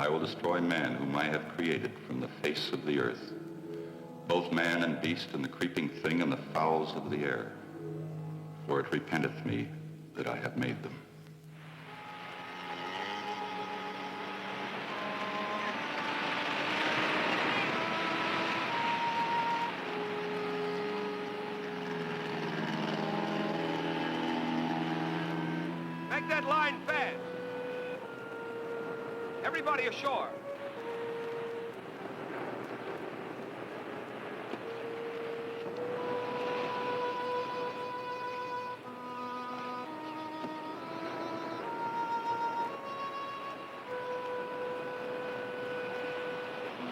I will destroy man whom I have created from the face of the earth, both man and beast and the creeping thing and the fowls of the air. For it repenteth me that I have made them. Make that line fast. Everybody ashore.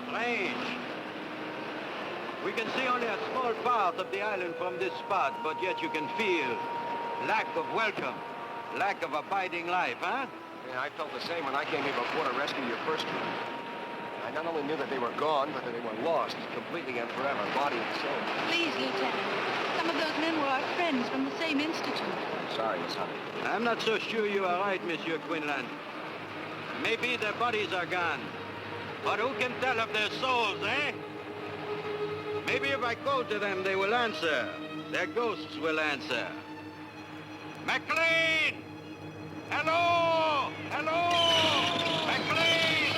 Strange. We can see only a small part of the island from this spot, but yet you can feel lack of welcome, lack of abiding life, huh? Yeah, I felt the same when I came here before to rescue your first crew. I not only knew that they were gone, but that they were lost, completely and forever, body and soul. Please, Lieutenant. Some of those men were our friends from the same institute. I'm sorry, Miss Hunter. I'm not so sure you are right, Monsieur Quinlan. Maybe their bodies are gone, but who can tell of their souls, eh? Maybe if I call to them, they will answer. Their ghosts will answer. McLean! Hello! Hello! McLean!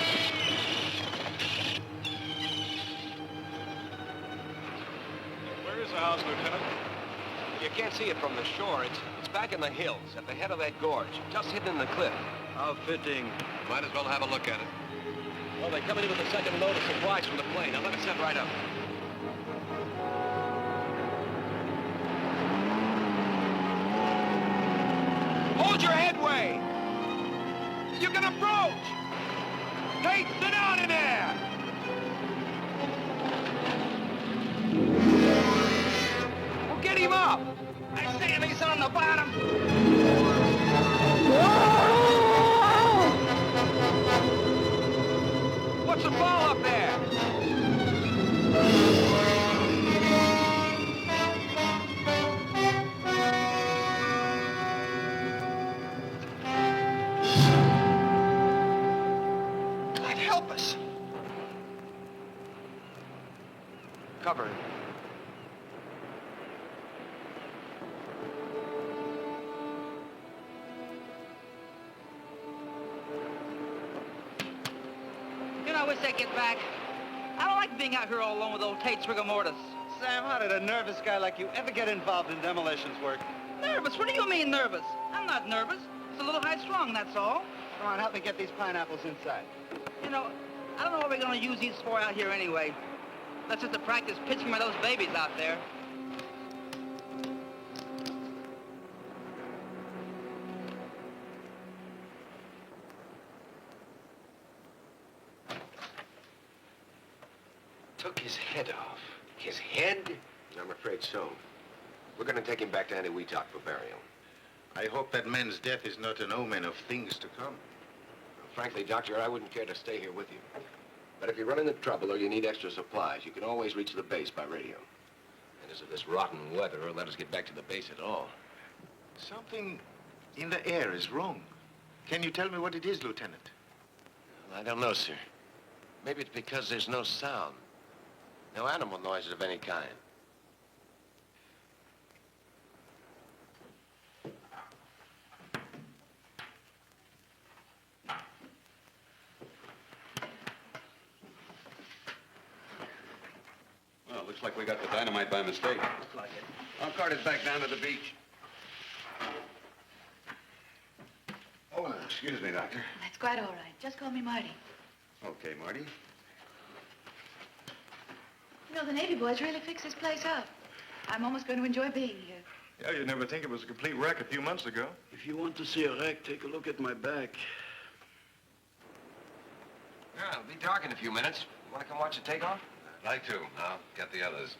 Where is the house, Lieutenant? You can't see it from the shore. It's back in the hills, at the head of that gorge, just hidden in the cliff. How fitting. Might as well have a look at it. Well, they're coming in with the second load of supplies from the plane. Now let us set right up. Hold your headway! You can approach! Hey, sit down in there! Well, get him up! I say he's on the bottom! What's the fall up there? God help us! Cover it. You know, I wish I'd get back. I don't like being out here all alone with old Tate's rigor mortis. Sam, how did a nervous guy like you ever get involved in demolitions work? Nervous? What do you mean nervous? I'm not nervous. It's a little high-strung, that's all. Come on, help me get these pineapples inside. You know, I don't know what we're going to use these for out here anyway. That's just to practice pitching by those babies out there. Took his head off. His head? I'm afraid so. We're going to take him back to Eniwetok for burial. I hope that man's death is not an omen of things to come. Frankly, Doctor, I wouldn't care to stay here with you. But if you run into trouble or you need extra supplies, you can always reach the base by radio. And as of this rotten weather, will let us get back to the base at all. Something in the air is wrong. Can you tell me what it is, Lieutenant? Well, I don't know, sir. Maybe it's because there's no sound. No animal noises of any kind. Well, looks like we got the dynamite by mistake. Looks like it. I'll cart it back down to the beach. Oh, excuse me, Doctor. That's quite all right. Just call me Marty. Okay, Marty. You know, the Navy boys really fixed this place up. I'm almost going to enjoy being here. Yeah, you'd never think it was a complete wreck a few months ago. If you want to see a wreck, take a look at my back. Yeah, it'll be dark in a few minutes. Want to come watch the takeoff? I'd like to. I'll get the others.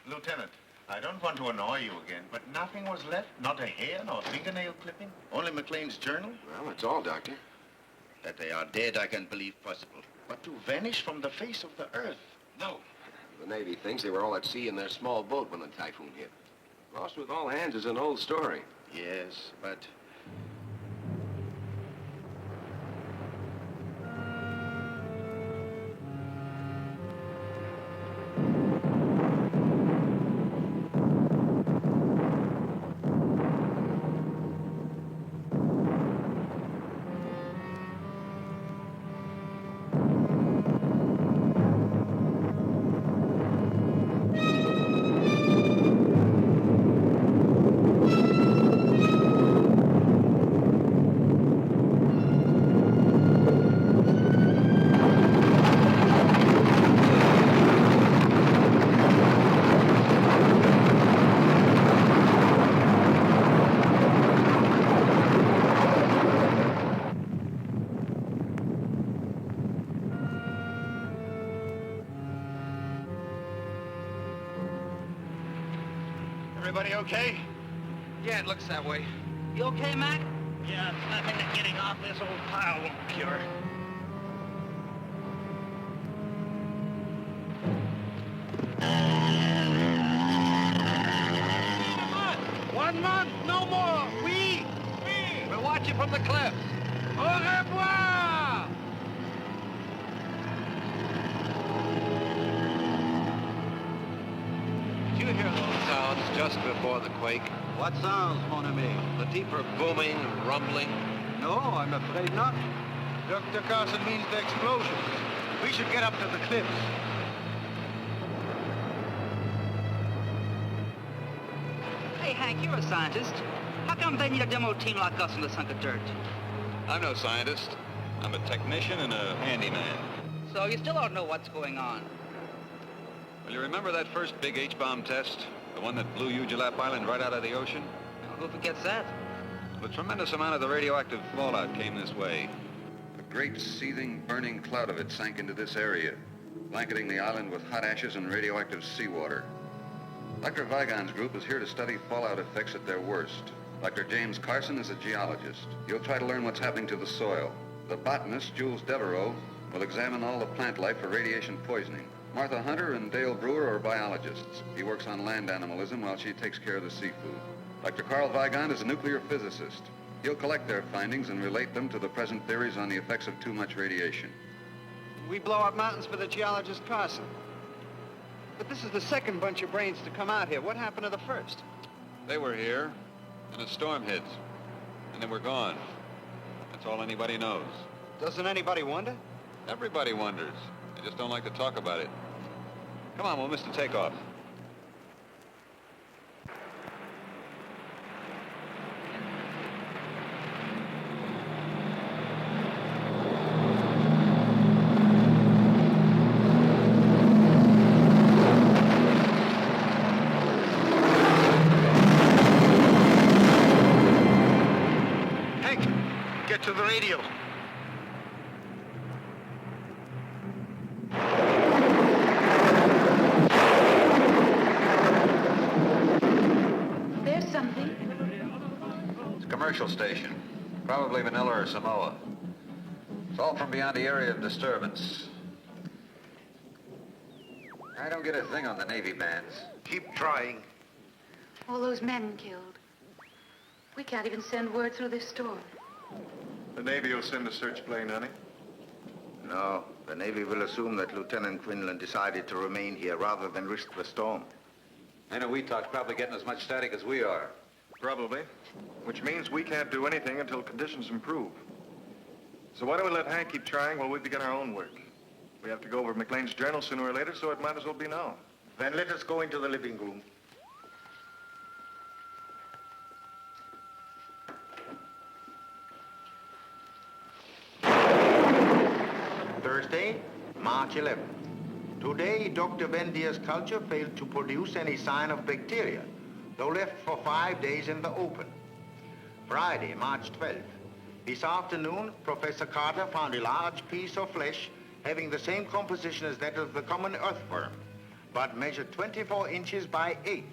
Lieutenant, I don't want to annoy you again, but nothing was left? Not a hair, nor a fingernail clipping? Only McLean's journal? Well, that's all, Doctor. That they are dead, I can believe possible. But to vanish from the face of the earth? No. The Navy thinks they were all at sea in their small boat when the typhoon hit. Lost with all hands is an old story. Yes, but Everybody okay? Yeah, it looks that way. You okay, Mac? Yeah, it's nothing that getting off this old pile won't cure. One month, no more. We'll watch you from the cliffs. Au revoir. Did you hear those sounds just before the quake? What sounds, mon ami? The deeper booming, rumbling? No, I'm afraid not. Dr. Carson means the explosions. We should get up to the cliffs. Hey, Hank, you're a scientist. How come they need a demo team like us in this hunk of dirt? I'm no scientist. I'm a technician and a handyman. So you still don't know what's going on. Well, you remember that first big H-bomb test? The one that blew Ujulap Island right out of the ocean? Who forgets that? A tremendous amount of the radioactive fallout came this way. A great seething, burning cloud of it sank into this area, blanketing the island with hot ashes and radioactive seawater. Dr. Vigon's group is here to study fallout effects at their worst. Dr. James Carson is a geologist. He'll try to learn what's happening to the soil. The botanist, Jules Devereaux, will examine all the plant life for radiation poisoning. Martha Hunter and Dale Brewer are biologists. He works on land animalism while she takes care of the seafood. Dr. Carl Vigon is a nuclear physicist. He'll collect their findings and relate them to the present theories on the effects of too much radiation. We blow up mountains for the geologist Carson. But this is the second bunch of brains to come out here. What happened to the first? They were here, and a storm hit, and they were gone. That's all anybody knows. Doesn't anybody wonder? Everybody wonders. They just don't like to talk about it. Come on, we'll miss the takeoff. Get to the radio. There's something. It's a commercial station. Probably Manila or Samoa. It's all from beyond the area of disturbance. I don't get a thing on the Navy bands. Keep trying. All those men killed. We can't even send word through this storm. The Navy will send a search plane, honey. No, the Navy will assume that Lieutenant Quinlan decided to remain here rather than risk the storm. I know Weetalk's probably getting as much static as we are. Probably. Which means we can't do anything until conditions improve. So why don't we let Hank keep trying while we begin our own work? We have to go over McLean's journal sooner or later, so it might as well be now. Then let us go into the living room. Thursday, March 11th. Today, Dr. Vendier's culture failed to produce any sign of bacteria, though left for 5 days in the open. Friday, March 12th. This afternoon, Professor Carter found a large piece of flesh having the same composition as that of the common earthworm, but measured 24 inches by 8.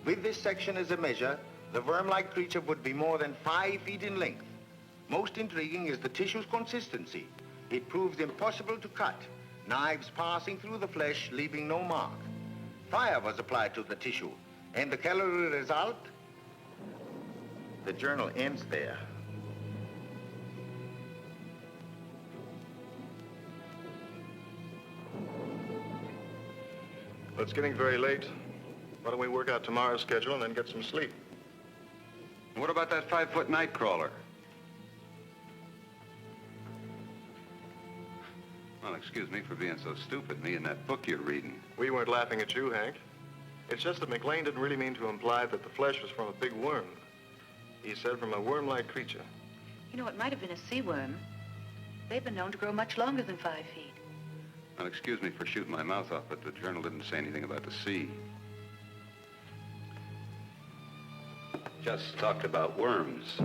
With this section as a measure, the worm-like creature would be more than 5 feet in length. Most intriguing is the tissue's consistency. It proves impossible to cut, knives passing through the flesh, leaving no mark. Fire was applied to the tissue, and the calorie result? The journal ends there. Well, it's getting very late. Why don't we work out tomorrow's schedule and then get some sleep? What about that 5-foot night crawler? Well, excuse me for being so stupid, me and that book you're reading. We weren't laughing at you, Hank. It's just that McLean didn't really mean to imply that the flesh was from a big worm. He said from a worm-like creature. You know, it might have been a sea worm. They've been known to grow much longer than 5 feet. Well, excuse me for shooting my mouth off, but the journal didn't say anything about the sea. Just talked about worms.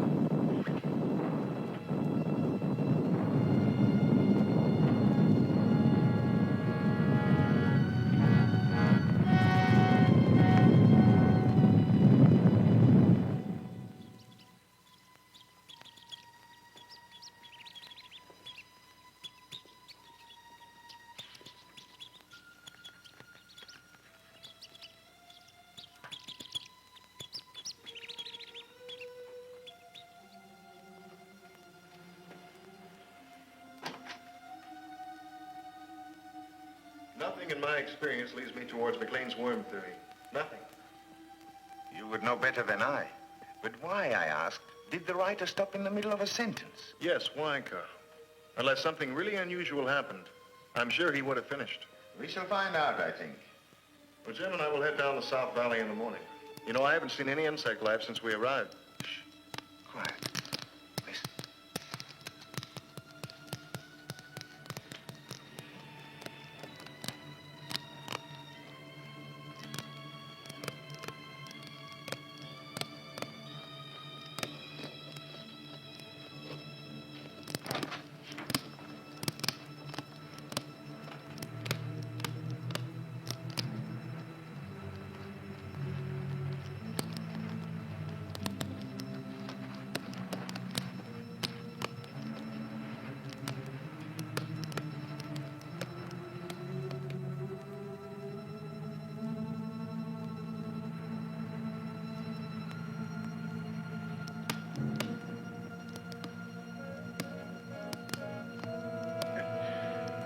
Nothing in my experience leads me towards McLean's worm theory. Nothing. You would know better than I. But why, I asked, did the writer stop in the middle of a sentence? Yes, why, Carl? Unless something really unusual happened, I'm sure he would have finished. We shall find out, I think. Well, Jim and I will head down the South Valley in the morning. You know, I haven't seen any insect life since we arrived. Shh. Quiet. Listen.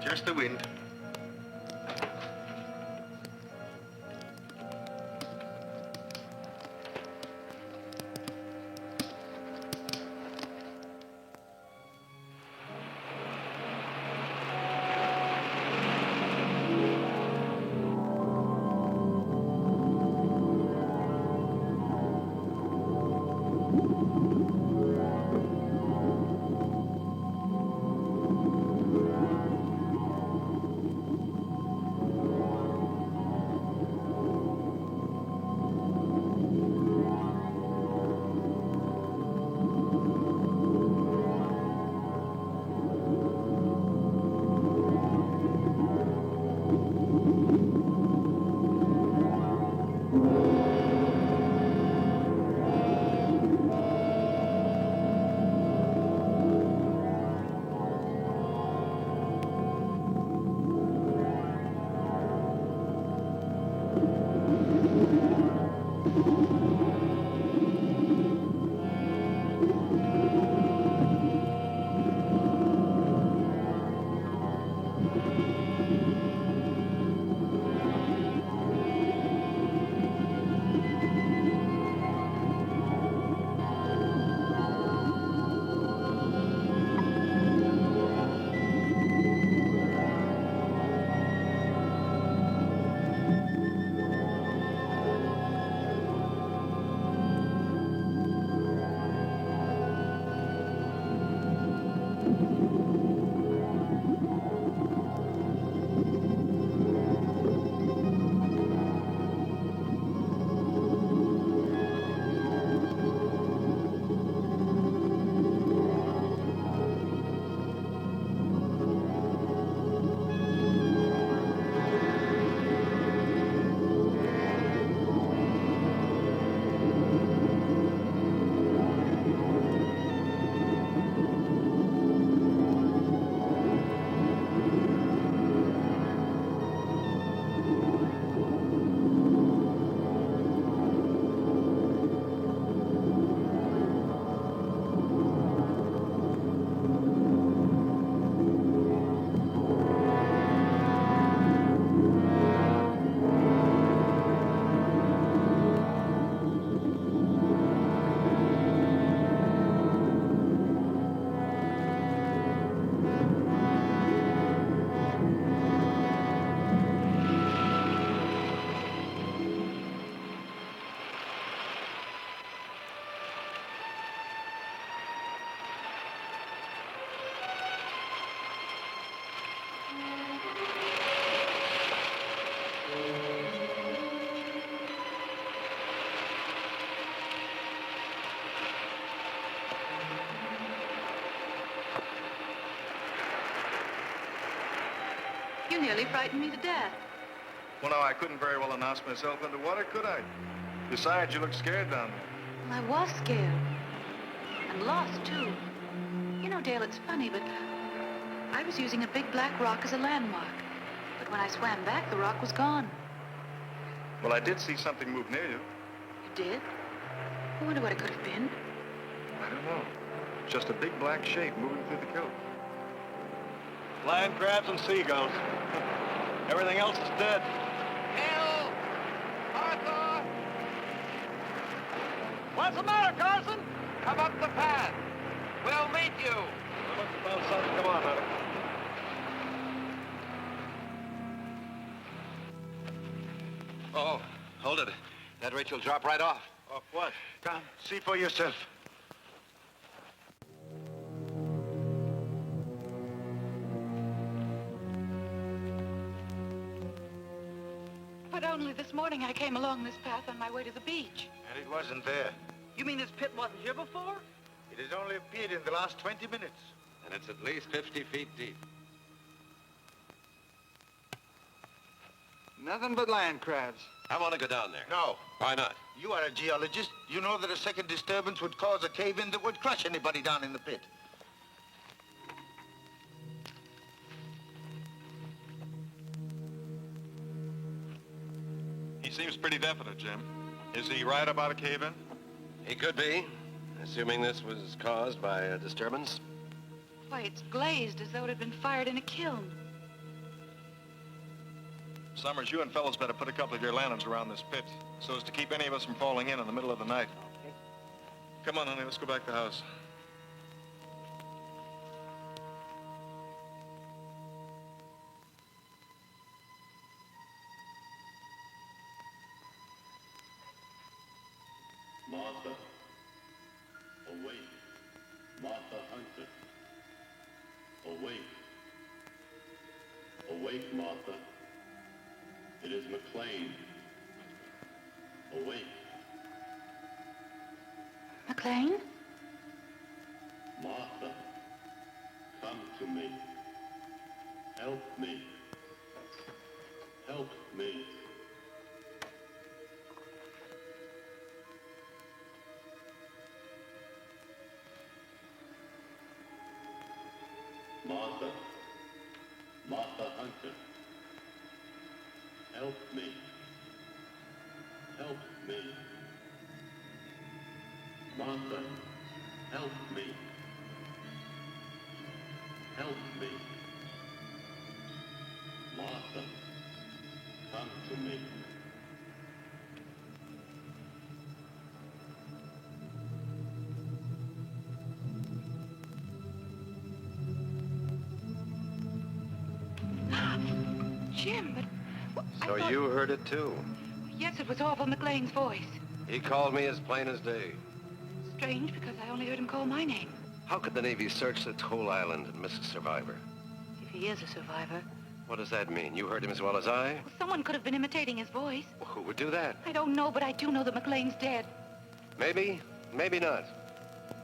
Just the wind. You nearly frightened me to death. Well, no, I couldn't very well announce myself underwater, could I? Besides, you looked scared down there. Well, I was scared. And lost, too. You know, Dale, it's funny, but I was using a big black rock as a landmark. But when I swam back, the rock was gone. Well, I did see something move near you. You did? I wonder what it could have been. I don't know. Just a big black shape moving through the kelp. Land crabs and seagulls. Everything else is dead. Bill! Arthur! What's the matter, Carson? Come up the path. We'll meet you. Well, son, come on, honey. Oh, hold it. That rate will drop right off. Off what? Come, see for yourself. But only this morning I came along this path on my way to the beach. And it wasn't there. You mean this pit wasn't here before? It has only appeared in the last 20 minutes. And it's at least 50 feet deep. Nothing but land crabs. I want to go down there. No. Why not? You are a geologist. You know that a second disturbance would cause a cave-in that would crush anybody down in the pit. He seems pretty definite, Jim. Is he right about a cave-in? He could be, assuming this was caused by a disturbance. Why, it's glazed as though it had been fired in a kiln. Summers, you and fellows better put a couple of your lanterns around this pit so as to keep any of us from falling in the middle of the night. Okay. Come on, honey, let's go back to the house. Martha, awake. Martha Hunter, awake. Awake, Martha. It is McLean. Awake. McLean? Martha, come to me. Help me. Help me. Martha, Martha Hunter, help me, help me. Martha, help me, help me. Martha, come to me. Jim, but... So I thought... you heard it too? Yes, it was Orville McLean's voice. He called me as plain as day. Strange, because I only heard him call my name. How could the Navy search this whole island and miss a survivor? If he is a survivor. What does that mean? You heard him as well as I? Well, someone could have been imitating his voice. Well, who would do that? I don't know, but I do know that McLean's dead. Maybe, maybe not.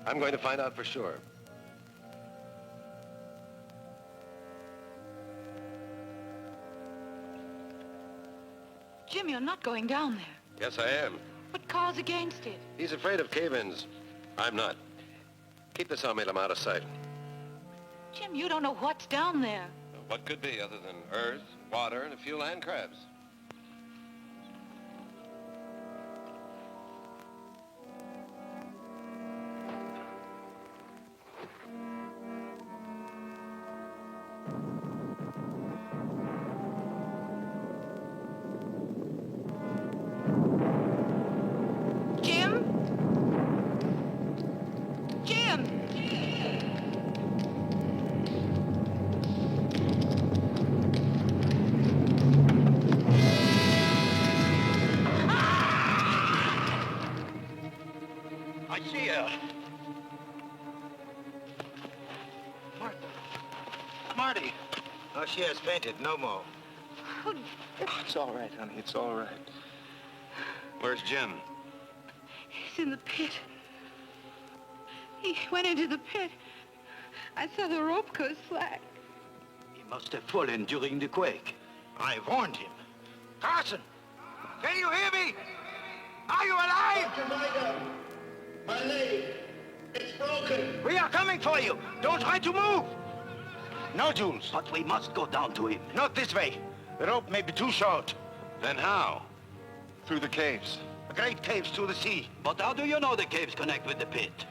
I'm going to find out for sure. Jim, you're not going down there. Yes, I am. But Carl's against it. He's afraid of cave-ins. I'm not. Keep the sawmill out of sight. Jim, you don't know what's down there. What could be other than earth, water, and a few land crabs? Jim? Jim! I see her. Marty. Oh, she has fainted. No more. Oh, It's all right, honey. It's all right. Where's Jim? he's in the pit. He went into the pit. I saw the rope go slack. He must have fallen during the quake. I warned him. Carson! Can you hear me? Are you alive? My leg, it's broken. We are coming for you. Don't try to move. No, Jules. But we must go down to him. Not this way. The rope may be too short. Then how? Through the caves. The great caves to the sea. But how do you know the caves connect with the pit?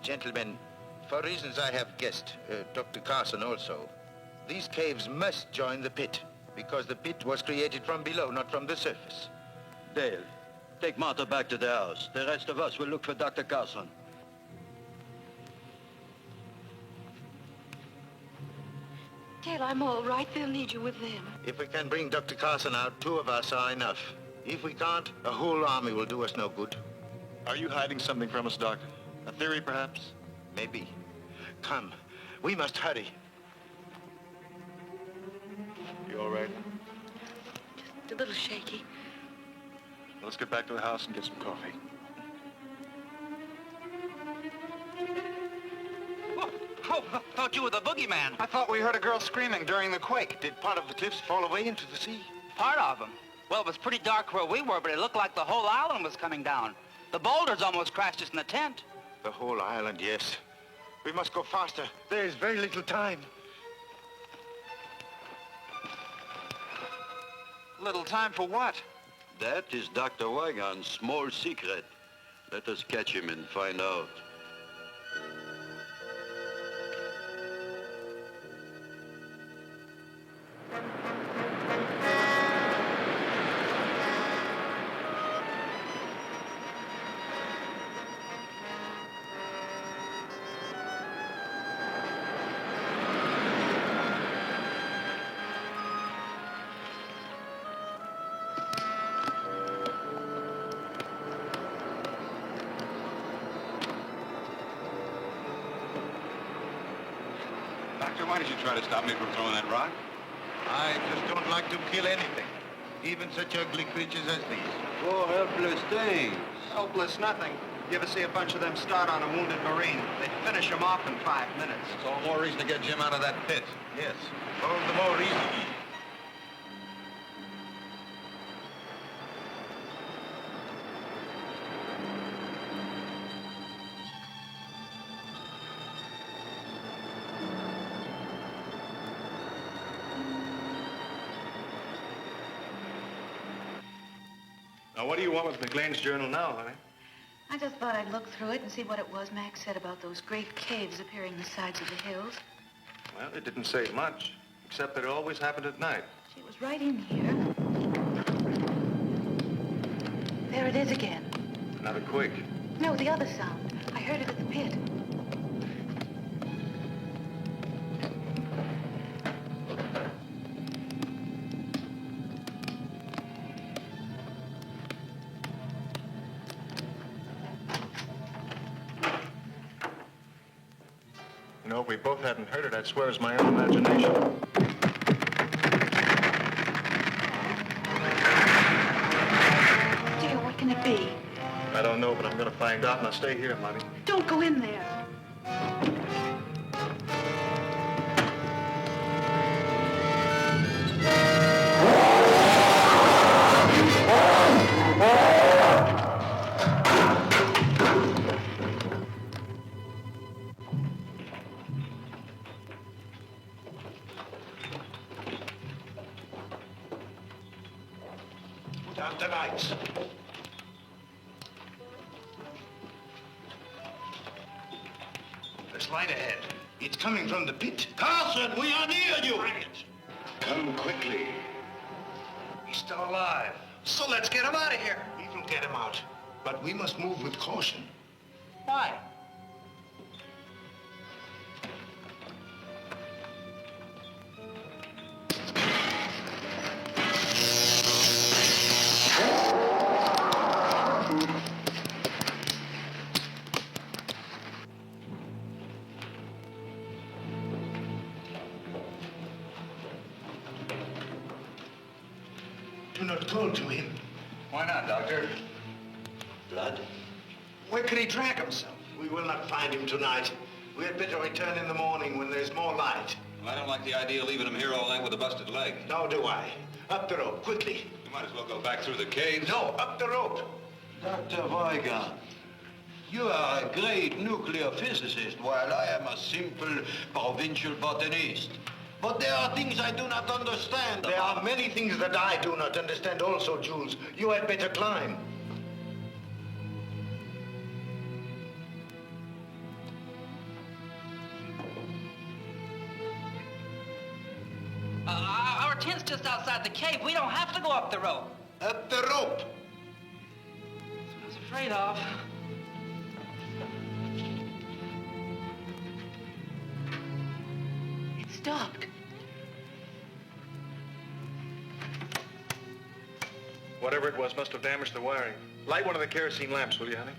Gentlemen, for reasons I have guessed, Dr. Carson also, These caves must join the pit, because the pit was created from below, not from the surface. Dale, take Martha back to the house. The rest of us will look for Dr. Carson. Dale, I'm all right. They'll need you with them. If we can bring Dr. Carson out, 2 of us are enough. If we can't, a whole army will do us no good. Are you hiding something from us, Doctor? A theory, perhaps? Maybe. Come, we must hurry. You all right? Just a little shaky. Let's get back to the house and get some coffee. Oh, thought you were the boogeyman. I thought we heard a girl screaming during the quake. Did part of the cliffs fall away into the sea? Part of them. Well, it was pretty dark where we were, but it looked like the whole island was coming down. The boulders almost crashed us in the tent. The whole island, yes. We must go faster. There is very little time. Little time for what? That is Dr. Wygon's small secret. Let us catch him and find out. Doctor, why did you try to stop me from throwing that rock? I just don't like to kill anything, even such ugly creatures as these. Poor helpless things. Hopeless nothing. You ever see a bunch of them start on a wounded Marine? They'd finish him off in 5 minutes. It's all more reason to get Jim out of that pit. Yes, all the more reason. Now, what do you want with McLean's journal now, honey? I just thought I'd look through it and see what it was Max said about those great caves appearing in the sides of the hills. Well, it didn't say much, except that it always happened at night. She was right in here. There it is again. Another quake. No, the other sound. I heard it at the pit. You know, if we both hadn't heard it, I'd swear it's my own imagination. Dear, what can it be? I don't know, but I'm gonna find out, and I'll stay here, Monty. Don't go in there. Put out the lights. There's light ahead. It's coming from the pit. Carson, we are near you! Come quickly. He's still alive. So let's get him out of here. We will get him out. But we must move with caution. Why? Do not call to him. Why not, Doctor? Blood? Where could he drag himself? We will not find him tonight. We had better return in the morning when there's more light. Well, I don't like the idea of leaving him here all night with a busted leg. Nor do I. Up the rope, quickly. You might as well go back through the caves. No, up the rope. Dr. Wygon, you are a great nuclear physicist, while I am a simple provincial botanist. But there are things I do not understand. There are many things that I do not understand also, Jules. You had better climb. Our tent's just outside the cave. We don't have to go up the rope. Up the rope. That's what I was afraid of. It stopped. Whatever it was must have damaged the wiring. Light one of the kerosene lamps, will you, honey?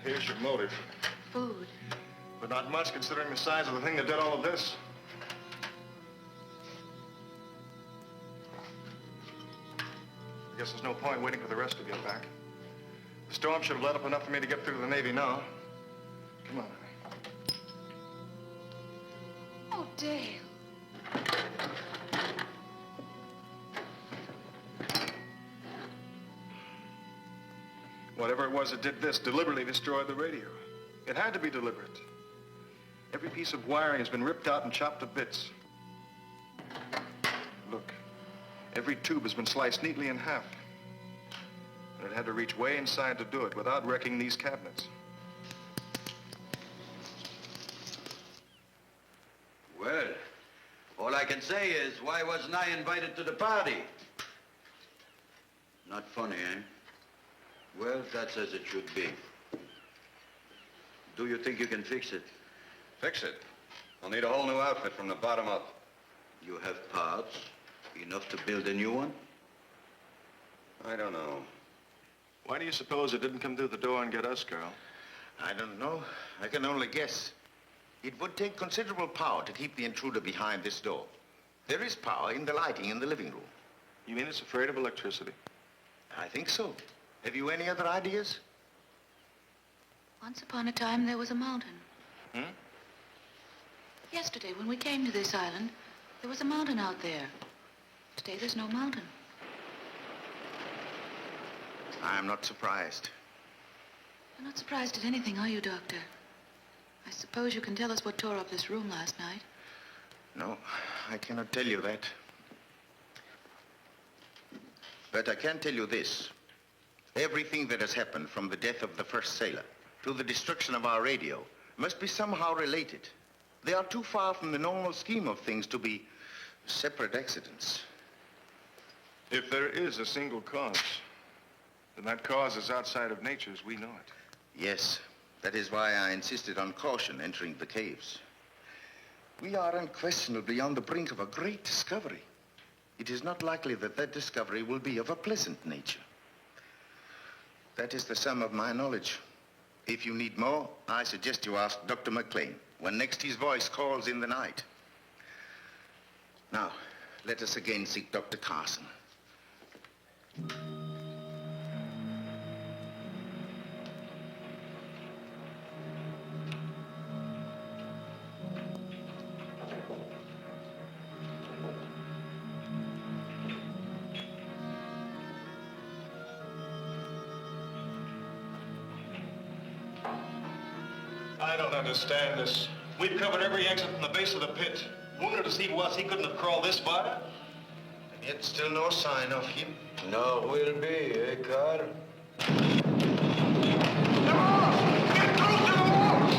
Here's your motive. Food. But not much considering the size of the thing that did all of this. I guess there's no point waiting for the rest to get back. The storm should have let up enough for me to get through to the Navy now. Come on, honey. Oh, Dale. Whatever it was that did this deliberately destroyed the radio. It had to be deliberate. Every piece of wiring has been ripped out and chopped to bits. Look, every tube has been sliced neatly in half. And it had to reach way inside to do it without wrecking these cabinets. Well, all I can say is, why wasn't I invited to the party? Not funny, eh? Well, that's as it should be. Do you think you can fix it? Fix it. I'll need a whole new outfit from the bottom up. You have parts, enough to build a new one? I don't know. Why do you suppose it didn't come through the door and get us, Carl? I don't know. I can only guess. It would take considerable power to keep the intruder behind this door. There is power in the lighting in the living room. You mean it's afraid of electricity? I think so. Have you any other ideas? Once upon a time, there was a mountain. Yesterday, when we came to this island, there was a mountain out there. Today, there's no mountain. I am not surprised. You're not surprised at anything, are you, Doctor? I suppose you can tell us what tore up this room last night. No, I cannot tell you that. But I can tell you this. Everything that has happened from the death of the first sailor to the destruction of our radio must be somehow related. They are too far from the normal scheme of things to be separate accidents. If there is a single cause, then that cause is outside of nature as we know it. Yes, that is why I insisted on caution entering the caves. We are unquestionably on the brink of a great discovery. It is not likely that that discovery will be of a pleasant nature. That is the sum of my knowledge. If you need more, I suggest you ask Dr. McLean when next his voice calls in the night. Now, let us again seek Dr. Carson. I don't understand this. We've covered every exit from the base of the pit. Wounded as he was, he couldn't have crawled this far. And yet still no sign of him. No, will be, eh, Carl? Get close to the wall!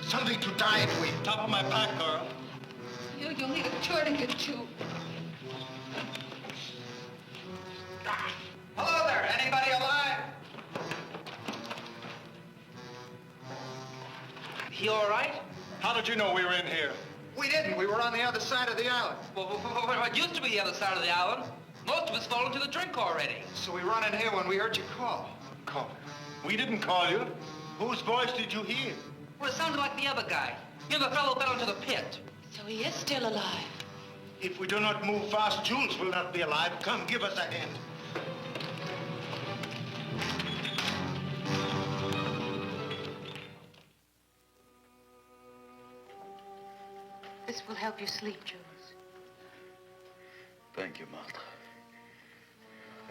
Something to tie it with. Top of my pack, Carl. You'll need a tourniquet, too. Hello there, anybody alive? You all right? How did you know we were in here? We didn't. We were on the other side of the island. Well, what used to be the other side of the island? Most of us fall into the drink already. So we run in here when we heard you call. Call. We didn't call you. Whose voice did you hear? Well, it sounded like the other guy. You know, the fellow fell into the pit. So he is still alive. If we do not move fast, Jules will not be alive. Come, give us a hand. This will help you sleep, Jules. Thank you, Martha.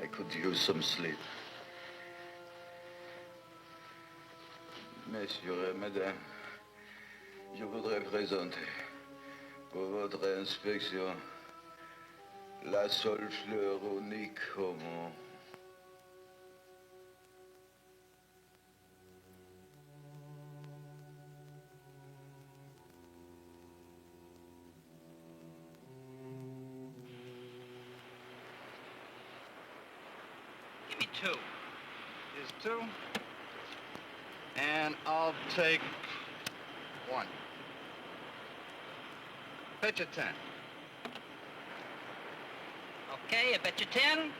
I could use some sleep. Messieurs et mesdames, je voudrais présenter pour votre inspection la seule fleur unique au monde. Give me 2. Here's 2. And I'll take 1. Bet you 10. Okay, I bet you 10, and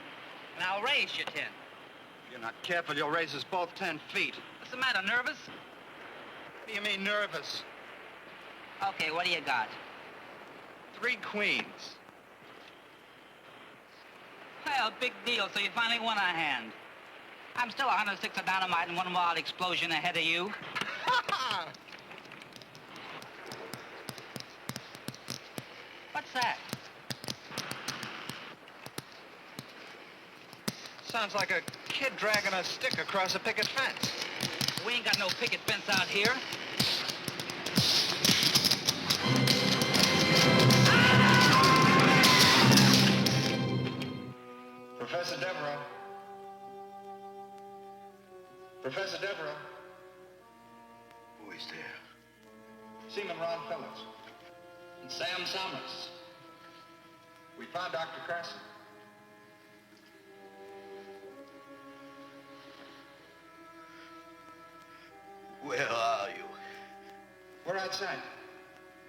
I'll raise you 10. If you're not careful, you'll raise us both 10 feet. What's the matter, nervous? What do you mean, nervous? Okay, what do you got? 3 queens. Well, big deal, so you finally won a hand. I'm still 106 of dynamite and 1 wild explosion ahead of you. What's that? Sounds like a kid dragging a stick across a picket fence. We ain't got no picket fence out here. Professor Devereaux. Professor Devereaux. Who is there? Seaman Ron Phillips. And Sam Summers. We found Dr. Carson. Where are you? We're outside.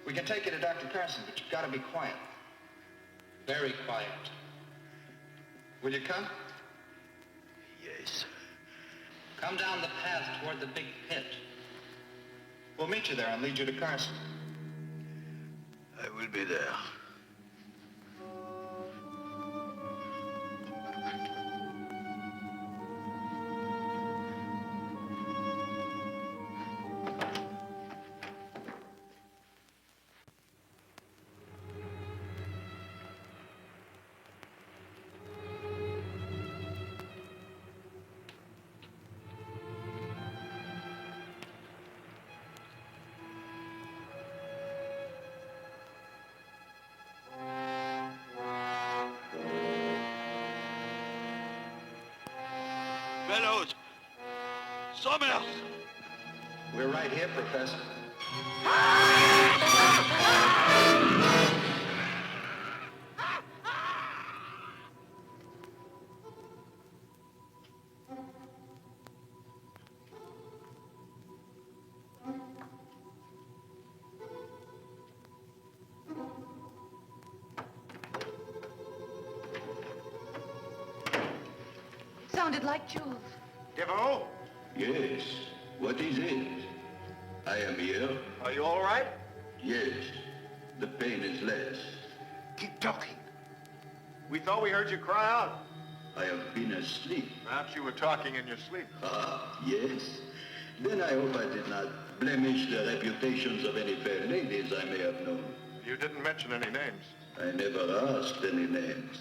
We can take you to Dr. Carson, but you've got to be quiet. Very quiet. Will you come? Yes. Come down the path toward the big pit. We'll meet you there and lead you to Carson. I will be there. Fellows! Summers! We're right here, Professor. It sounded like Jules. Devereaux, Yes. What is it? I am here. are you all right? Yes. The pain is less. Keep talking. We thought we heard you cry out. I have been asleep. Perhaps you were talking in your sleep. Ah, yes. Then I hope I did not blemish the reputations of any fair ladies I may have known. You didn't mention any names. I never asked any names.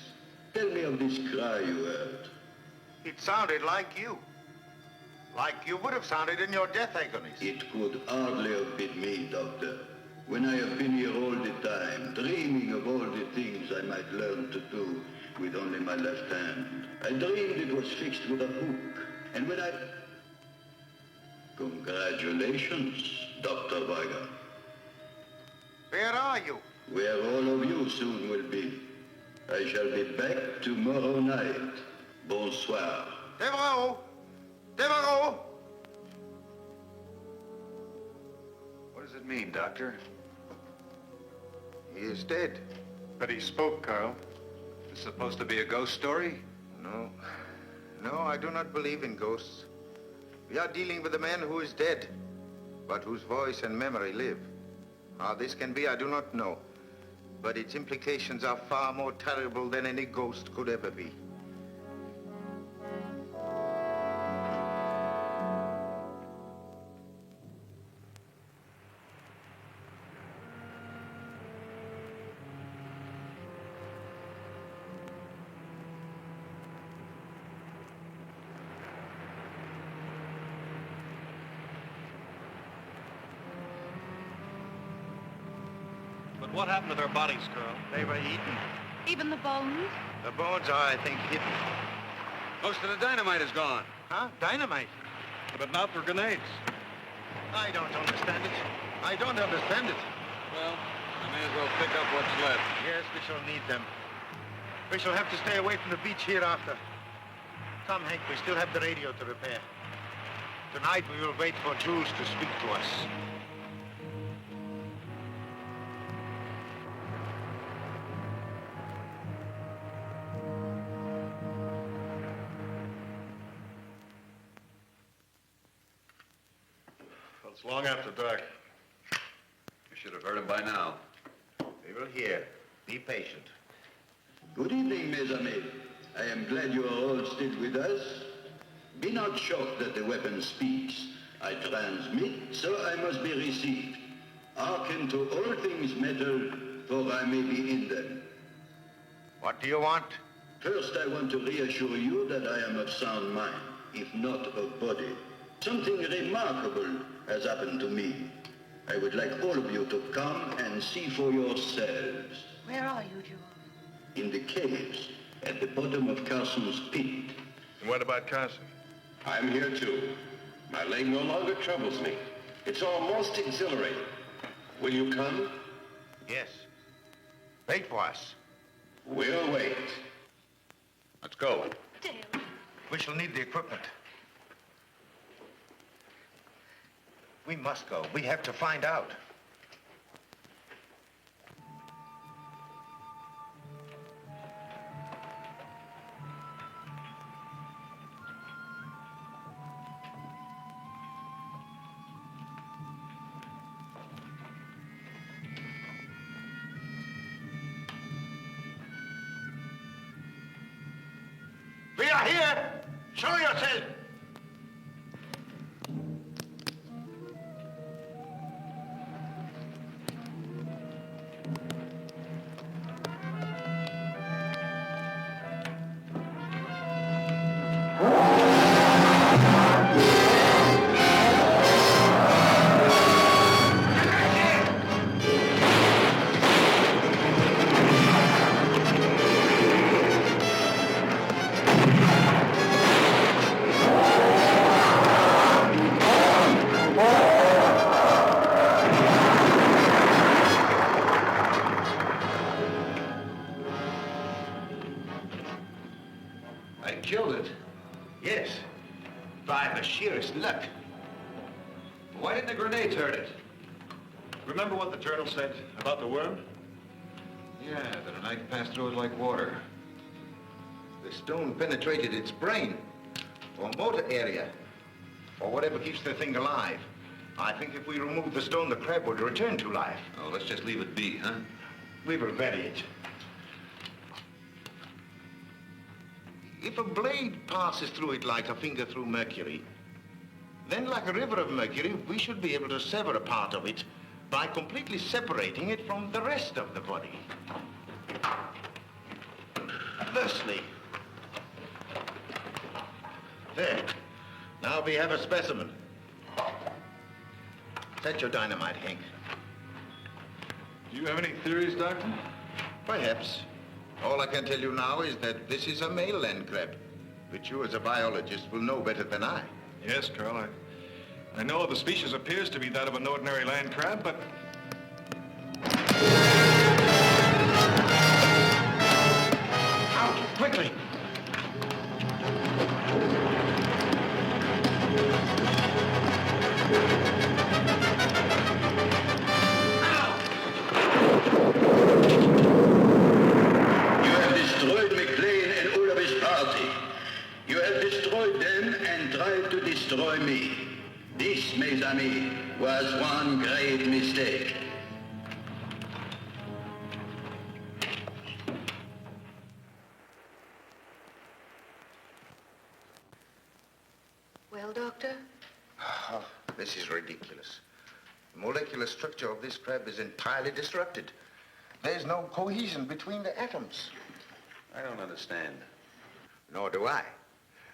Tell me of this cry you heard. It sounded like you. Like you would have sounded in your death agonies. It could hardly have been me, Doctor. When I have been here all the time, dreaming of all the things I might learn to do with only my left hand. I dreamed it was fixed with a hook. And when I... Congratulations, Dr. Weiger. Where are you? Where all of you soon will be. I shall be back tomorrow night. Bonsoir. Devereaux! Devereaux! What does it mean, Doctor? He is dead. But he spoke, Carl. Is this supposed to be a ghost story? No. No, I do not believe in ghosts. We are dealing with a man who is dead, but whose voice and memory live. How this can be, I do not know. But its implications are far more terrible than any ghost could ever be. What happened to their bodies, Colonel? They were eaten. Even the bones? The bones are, I think, hidden. Most of the dynamite is gone. Huh? Dynamite? But not for grenades. I don't understand it. I don't understand it. Well, I may as well pick up what's left. Yes, we shall need them. We shall have to stay away from the beach hereafter. Come, Hank, we still have the radio to repair. Tonight we will wait for Jules to speak to us. Well, it's long after dark. You should have heard him by now. We will hear. Be patient. Good evening, mes amis. I am glad you are all still with us. Be not shocked that the weapon speaks. I transmit, so I must be received. Hearken to all things metal, for I may be in them. What do you want? First, I want to reassure you that I am of sound mind, if not of body. Something remarkable has happened to me. I would like all of you to come and see for yourselves. Where are you, Jules? In the caves, at the bottom of Carson's pit. And what about Carson? I'm here too. My leg no longer troubles me. It's almost exhilarating. Will you come? Yes. Wait for us. We'll wait. Let's go. Dale. We shall need the equipment. We must go. We have to find out. We are here! Show yourself! I killed it. Yes. By the sheerest luck. Why didn't the grenades hurt it? Remember what the journal said about the worm? Yeah, that a knife passed through it like water. The stone penetrated its brain, or motor area, or whatever keeps the thing alive. I think if we remove the stone, the crab would return to life. Oh, let's just leave it be, huh? We will bury it. If a blade passes through it like a finger through mercury, then like a river of mercury, we should be able to sever a part of it by completely separating it from the rest of the body. Thusly. There. Now we have a specimen. Set your dynamite, Hank. Do you have any theories, Doctor? Perhaps. All I can tell you now is that this is a male land crab, which you as a biologist will know better than I. Yes, Carl. I know the species appears to be that of an ordinary land crab, but... Out, quickly! You have destroyed McLean and all of his party. You have destroyed them and tried to destroy me. This, mes amis, was one great mistake. Well, Doctor? Oh, this is ridiculous. The molecular structure of this crab is entirely disrupted. There's no cohesion between the atoms. I don't understand. Nor do I.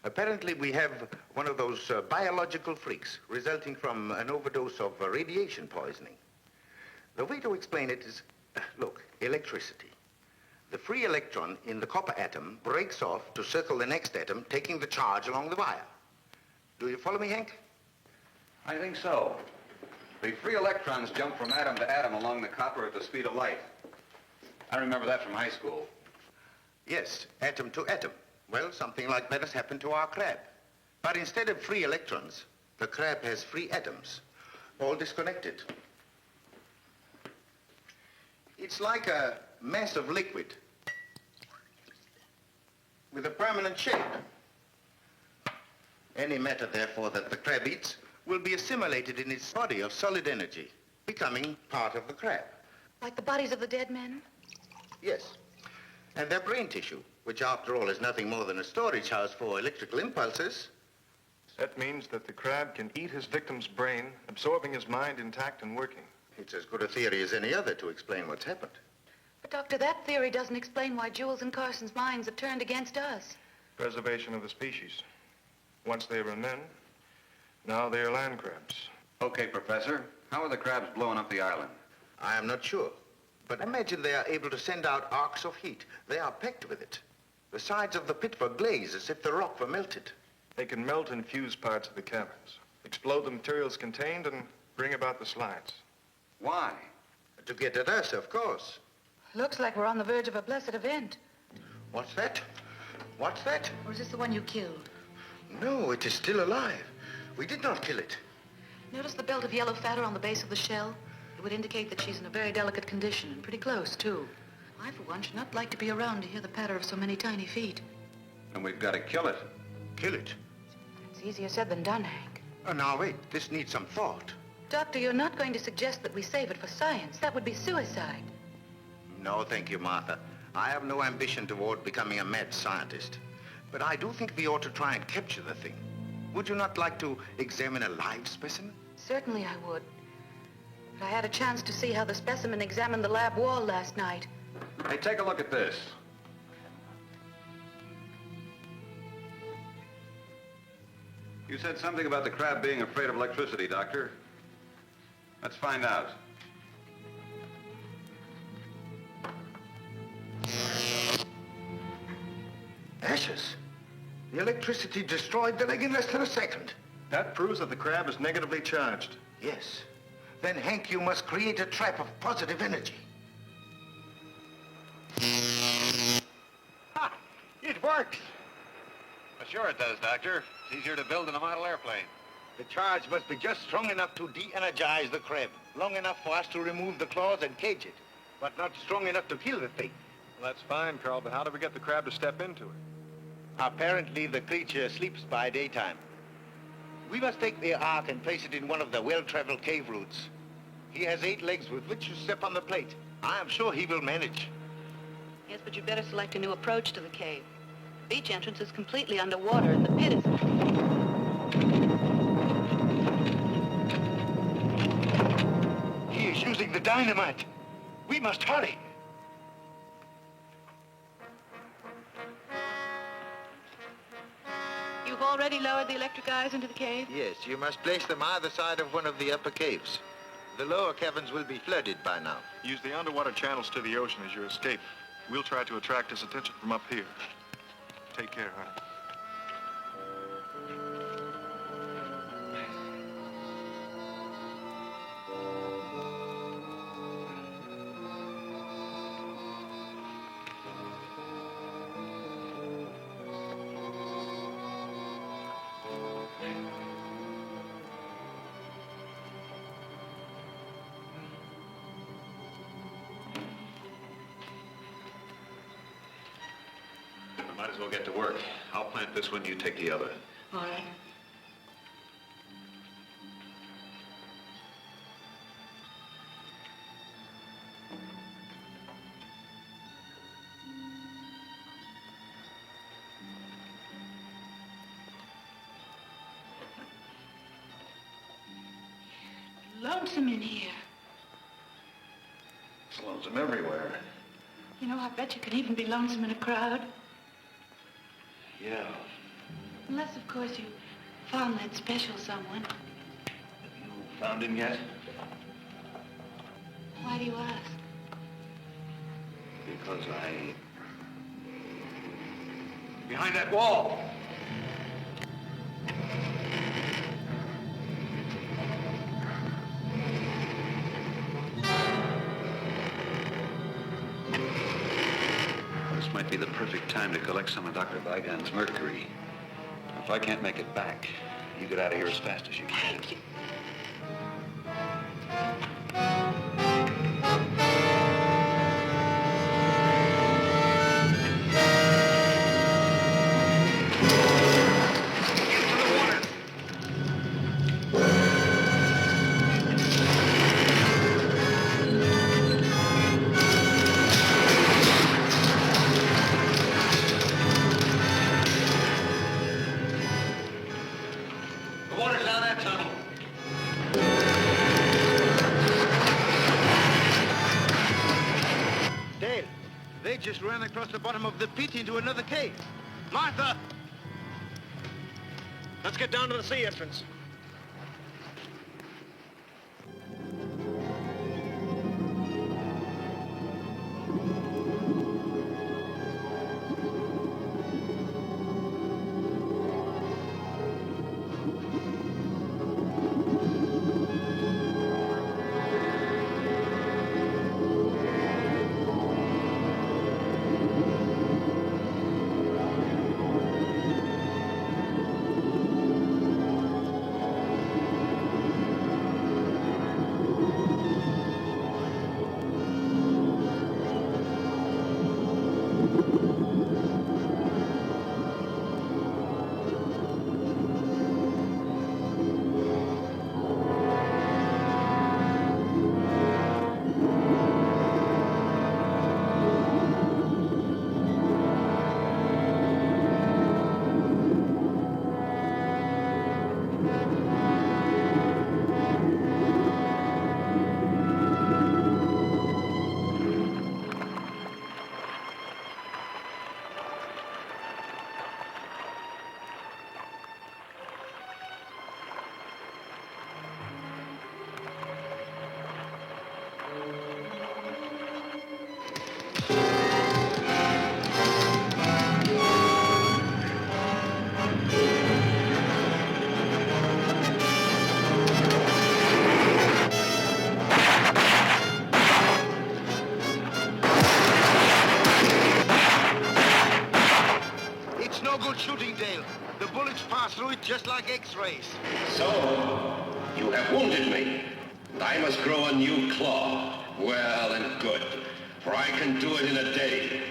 Apparently, we have one of those biological freaks resulting from an overdose of radiation poisoning. The way to explain it is Look, electricity. The free electron in the copper atom breaks off to circle the next atom, taking the charge along the wire. Do you follow me, Hank? I think so. The free electrons jump from atom to atom along the copper at the speed of light. I remember that from high school. Yes, atom to atom. Well, something like that has happened to our crab. But instead of free electrons, the crab has free atoms, all disconnected. It's like a mass of liquid with a permanent shape. Any matter, therefore, that the crab eats will be assimilated in its body of solid energy, becoming part of the crab. Like the bodies of the dead men? Yes. And their brain tissue, which after all is nothing more than a storage house for electrical impulses. That means that the crab can eat his victim's brain, absorbing his mind intact and working. It's as good a theory as any other to explain what's happened. But, Doctor, that theory doesn't explain why Jules and Carson's minds have turned against us. Preservation of the species. Once they were men, now they are land crabs. Okay, Professor. How are the crabs blowing up the island? I am not sure. But imagine they are able to send out arcs of heat. They are packed with it. The sides of the pit were glazed as if the rock were melted. They can melt and fuse parts of the caverns, explode the materials contained, and bring about the slides. Why? To get at us, of course. Looks like we're on the verge of a blessed event. What's that? What's that? Or is this the one you killed? No, it is still alive. We did not kill it. Notice the belt of yellow fatter on the base of the shell? It would indicate that she's in a very delicate condition, and pretty close, too. I, for one, should not like to be around to hear the patter of so many tiny feet. And we've got to kill it. Kill it? It's easier said than done, Hank. Oh, now, wait. This needs some thought. Doctor, you're not going to suggest that we save it for science. That would be suicide. No, thank you, Martha. I have no ambition toward becoming a mad scientist. But I do think we ought to try and capture the thing. Would you not like to examine a live specimen? Certainly I would. But I had a chance to see how the specimen examined the lab wall last night. Hey, take a look at this. You said something about the crab being afraid of electricity, Doctor. Let's find out. Ashes. The electricity destroyed the leg in less than a second. That proves that the crab is negatively charged. Yes. Then, Hank, you must create a trap of positive energy. Ha! It works! Well, sure it does, Doctor. It's easier to build than a model airplane. The charge must be just strong enough to de-energize the crab. Long enough for us to remove the claws and cage it. But not strong enough to kill the thing. Well, that's fine, Carl, but how do we get the crab to step into it? Apparently, the creature sleeps by daytime. We must take the ark and place it in one of the well-traveled cave routes. He has 8 legs with which to step on the plate. I am sure he will manage. Yes, but you'd better select a new approach to the cave. The beach entrance is completely underwater, and the pit is... He is using the dynamite. We must hurry. You've already lowered the electric eyes into the cave? Yes, you must place them either side of one of the upper caves. The lower caverns will be flooded by now. Use the underwater channels to the ocean as your escape. We'll try to attract his attention from up here. Take care, honey. Might as well get to work. I'll plant this one, you take the other. All right. Lonesome in here. It's lonesome everywhere. You know, I bet you can even be lonesome in a crowd. Yeah. Unless, of course, you found that special someone. You found him yet? Why do you ask? Because I... Behind that wall! This might be the perfect time to collect some of Dr. Vigon's mercury. If I can't make it back, you get out of here as fast as you can. Just ran across the bottom of the pit into another cave. Martha! Let's get down to the sea entrance. Just like X-rays. So, you have wounded me. I must grow a new claw. Well and good, for I can do it in a day.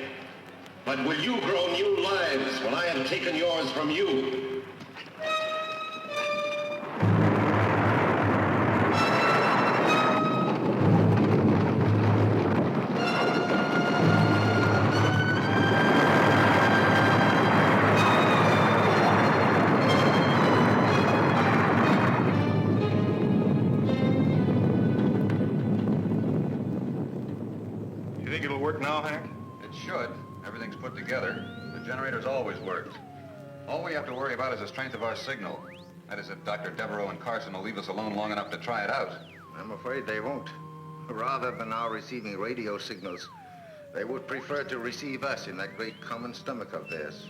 But will you grow new lives when I have taken yours from you? Now, Hank? It should. Everything's put together. The generator's always worked. All we have to worry about is the strength of our signal. That is, if Dr. Devereaux and Carson will leave us alone long enough to try it out. I'm afraid they won't. Rather than our receiving radio signals, they would prefer to receive us in that great common stomach of theirs.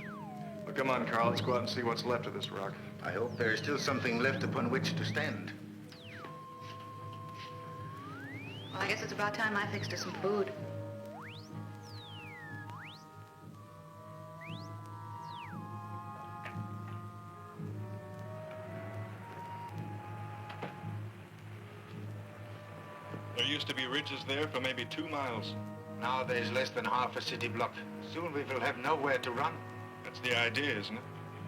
Well, come on, Carl. Let's go out and see what's left of this rock. I hope there is still something left upon which to stand. Well, I guess it's about time I fixed us some food. There used to be ridges there for maybe 2 miles. Now there's less than half a city block. Soon we will have nowhere to run. That's the idea, isn't it?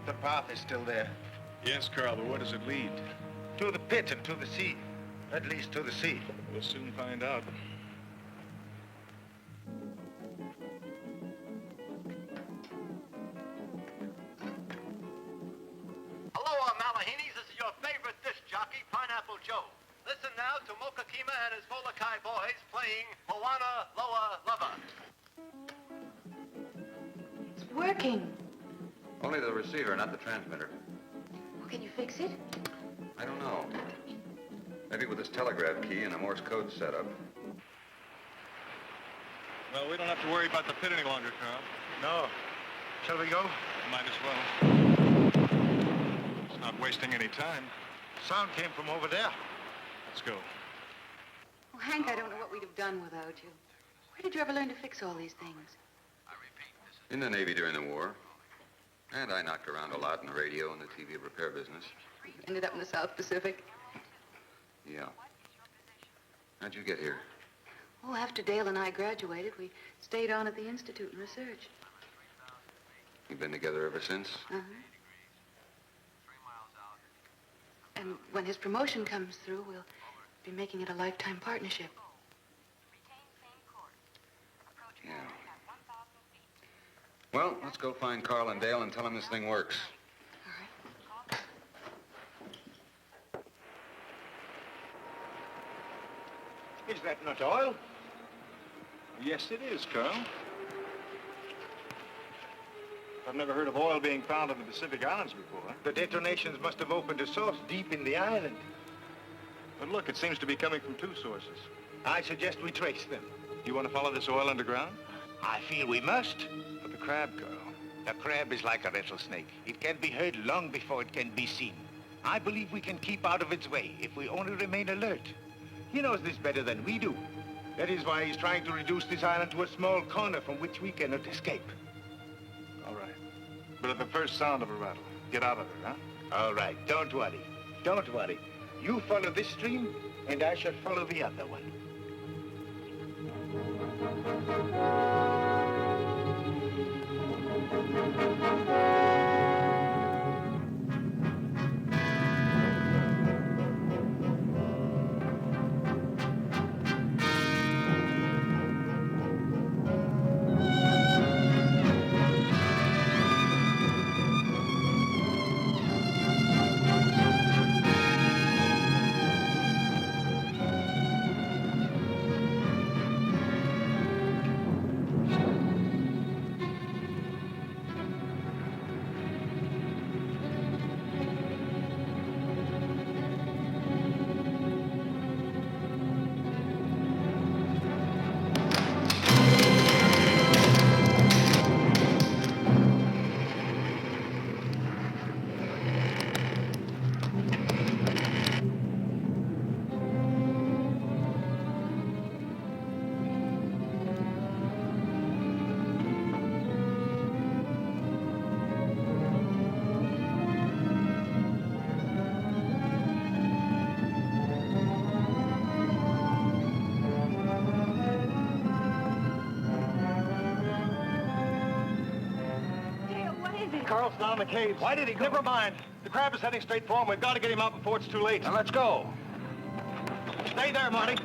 The path is still there. Yes, Carl, but where does it lead? To the pit and to the sea. At least to the sea. We'll soon find out. Aloha, Malahinis. This is your favorite disc jockey, Pineapple Joe. Listen now to Mocha Kima and his Molokai boys playing Moana Loa Lava. It's working. Only the receiver, not the transmitter. Well, can you fix it? I don't know. Maybe with this telegraph key and a Morse code setup. Well, we don't have to worry about the pit any longer, Carl. No. Shall we go? Might as well. It's not wasting any time. Sound came from over there. Let's go. Oh, Hank, I don't know what we'd have done without you. Where did you ever learn to fix all these things? In the Navy during the war. And I knocked around a lot in the radio and the TV repair business. Ended up in the South Pacific. Yeah. How'd you get here? Oh, after Dale and I graduated, we stayed on at the Institute and research. You've been together ever since? Uh-huh. And when his promotion comes through, we'll be making it a lifetime partnership. Yeah. Well, let's go find Carl and Dale and tell them this thing works. Is that not oil? Yes, it is, Carl. I've never heard of oil being found in the Pacific Islands before. The detonations must have opened a source deep in the island. But look, it seems to be coming from two sources. I suggest we trace them. You want to follow this oil underground? I feel we must. But the crab, Carl. The crab is like a rattlesnake. It can be heard long before it can be seen. I believe we can keep out of its way if we only remain alert. He knows this better than we do. That is why he's trying to reduce this island to a small corner from which we cannot escape. All right. But at the first sound of a rattle, get out of it, huh? All right, don't worry. Don't worry. You follow this stream, and I shall follow the other one. Carl's down in the cave. Why did he go? Never mind. The crab is heading straight for him. We've got to get him out before it's too late. Now let's go. Stay there, Marty.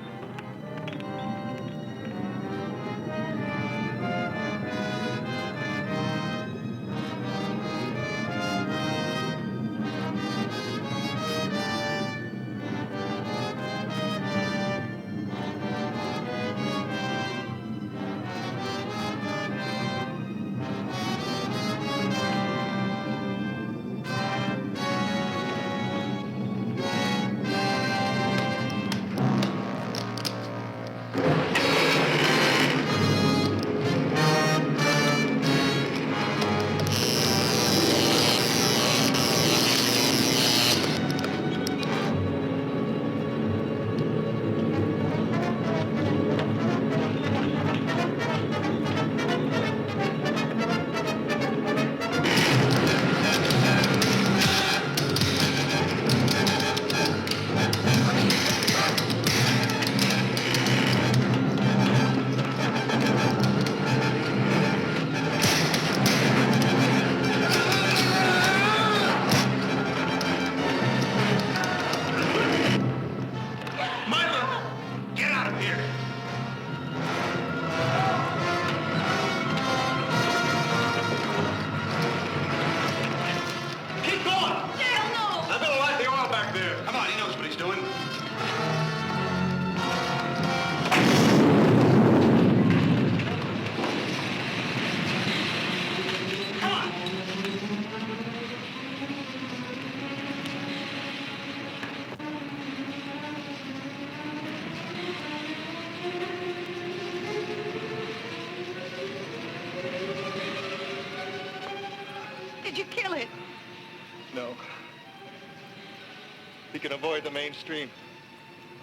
can avoid the mainstream.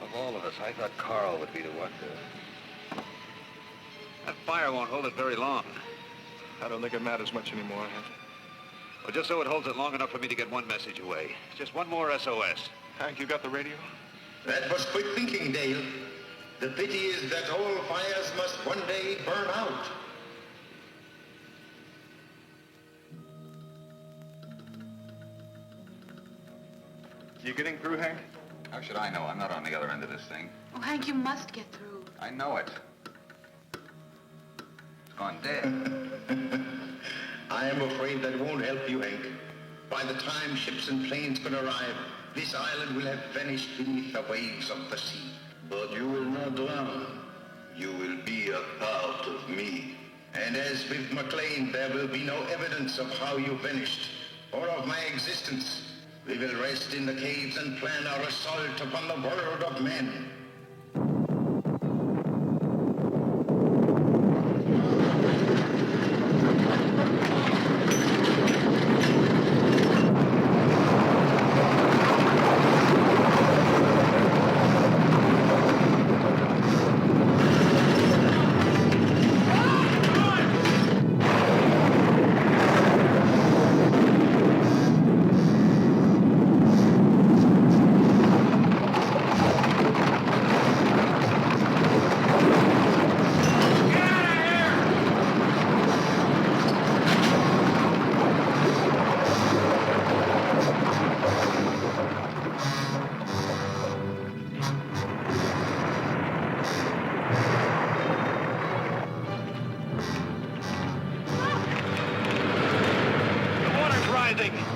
Of all of us, I thought Carl would be the one to... That fire won't hold it very long. I don't think it matters much anymore, Hank. Well, just so it holds it long enough for me to get one message away. Just one more SOS. Hank, you got the radio? That was quick thinking, Dale. The pity is that all fires must one day burn out. You getting through, Hank? How should I know? I'm not on the other end of this thing. Oh, Hank, you must get through. I know it. It's gone dead. I am afraid that won't help you, Hank. By the time ships and planes can arrive, this island will have vanished beneath the waves of the sea. But you will not drown. You will be a part of me. And as with McLean, there will be no evidence of how you vanished, or of my existence. We will rest in the caves and plan our assault upon the world of men.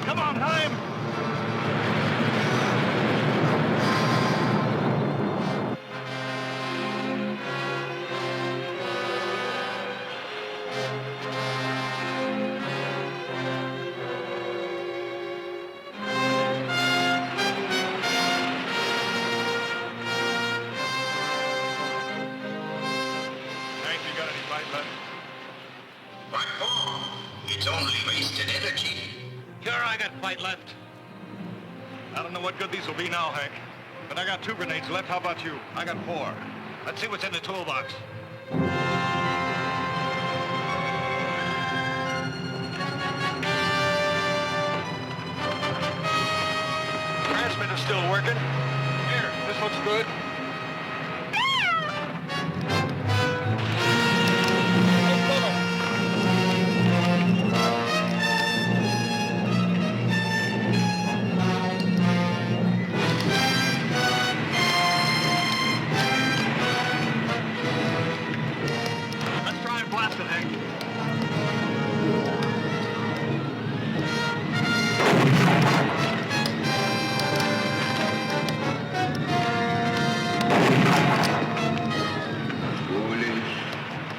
Come on, Heim! Hank, you got any fight left? What for? It's only wasted energy. Sure, I got fight left. I don't know what good these will be now, Hank. But I got 2 grenades left. How about you? I got 4. Let's see what's in the toolbox. Transmitter's still working. Here, this looks good. Let's try and blast it, Hank. Foolish,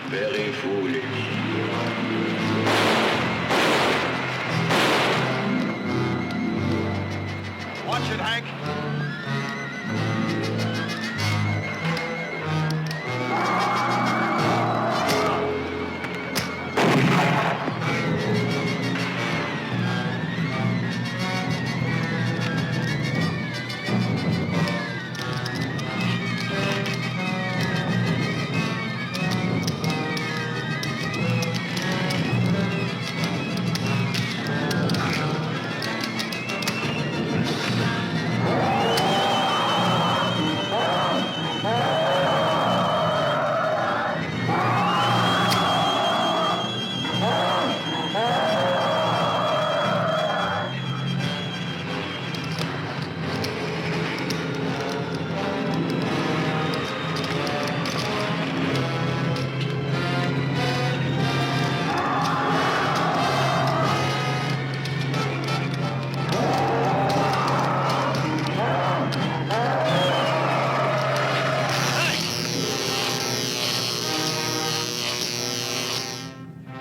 very foolish. Watch it, Hank.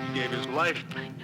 He gave his life. I know.